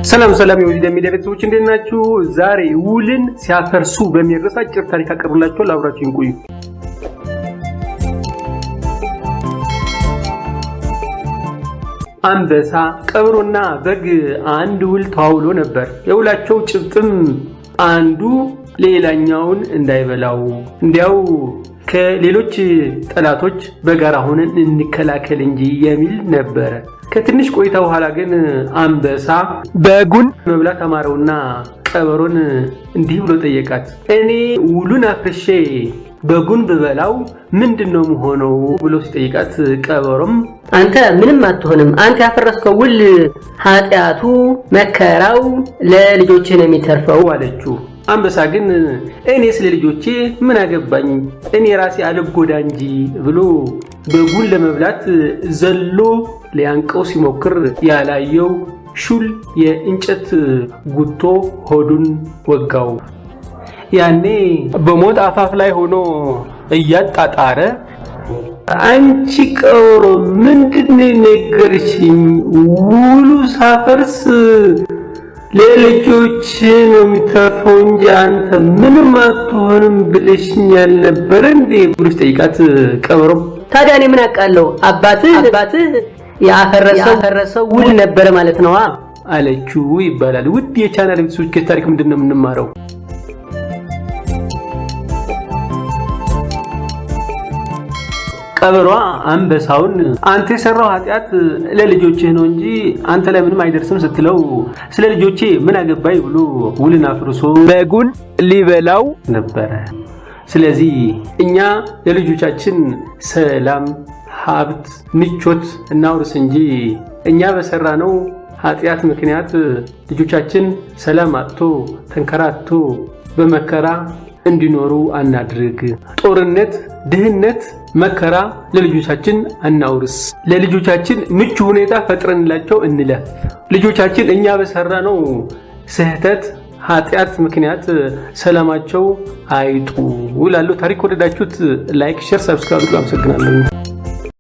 ሰላም የወዲደ ሚዲያ ቤተሰቦች እንዴት ናችሁ? ዛሬ ውልን ሲያፈርሱ በሚረሳ አጭር ታሪክ አቀርብላችኋለሁ። አብራችሁን ቆዩ። አንበሳ፣ ቀበሮና በግ አንድ ውል ተዋውሎ ነበር። የውላቸው ጭብጥም አንዱ ሌላኛውን እንዳይበላው እንዲያው ከሌሎች ጠላቶች በጋራ ሆነን እንከላከል እንጂ የሚል ነበር። ከትንሽ ቆይታ በኋላ ግን አንበሳ በጉን መብላት አማረውና ቀበሮን እንዲህ ብሎ ጠየቃት። እኔ ውሉን አፍርሼ በጉን ብበላው ምንድነው መሆነው ብሎ ሲጠይቃት፣ ቀበሮም አንተ ምንም አትሆንም፣ አንተ ያፈረስከው ውል ኃጢያቱ መከራው ለልጆች ነው የሚተርፈው አለችው። አንበሳ ግን እኔ ስለ ልጆቼ ምን አገባኝ፣ እኔ ራሴ አልጎዳ እንጂ ብሎ በጉን ለመብላት ዘሎ ሊያንቀው ሲሞክር ያላየው ሹል የእንጨት ጉቶ ሆዱን ወጋው። ያኔ በሞት አፋፍ ላይ ሆኖ እያጣጣረ አንቺ ቀበሮ ምንድነው ነገርሽኝ? ውሉ ሳፈርስ ለልጆች ነው የሚተርፈው እንጂ አንተ ምንም አትሆንም ብለሽኛል ነበር እንዴ ብሎ ሲጠይቃት፣ ቀበሮ ታዲያ እኔ ምን አውቃለሁ? አባትህ ያፈረሰው ውል ነበር ማለት ነው አለችው ይባላል። ውድ የቻናል ቤተሰቦች ከታሪክ ምንድነው የምንማረው? ቀበሯ አንበሳውን አንተ የሰራው ኃጢያት ለልጆችህ ነው እንጂ አንተ ላይ ምንም አይደርስም ስትለው ስለ ልጆቼ ምን አገባይ ብሎ ውልን አፍርሶ በጉን ሊበላው ነበር። ስለዚህ እኛ ለልጆቻችን ሰላም፣ ሀብት፣ ምቾት እናውርስ እንጂ እኛ በሰራነው ኃጢያት ምክንያት ልጆቻችን ሰላም አጥቶ ተንከራቶ በመከራ እንዲኖሩ አናድርግ። ጦርነት፣ ድህነት፣ መከራ ለልጆቻችን አናውርስ። ለልጆቻችን ምቹ ሁኔታ ፈጥረንላቸው እንለፍ። ልጆቻችን እኛ በሰራነው ስህተት ኃጢያት ምክንያት ሰላማቸው አይጡ። ውላለሁ። ታሪክ ወደዳችሁት ላይክ፣ ሼር፣ ሰብስክራይብ አመሰግናለሁ።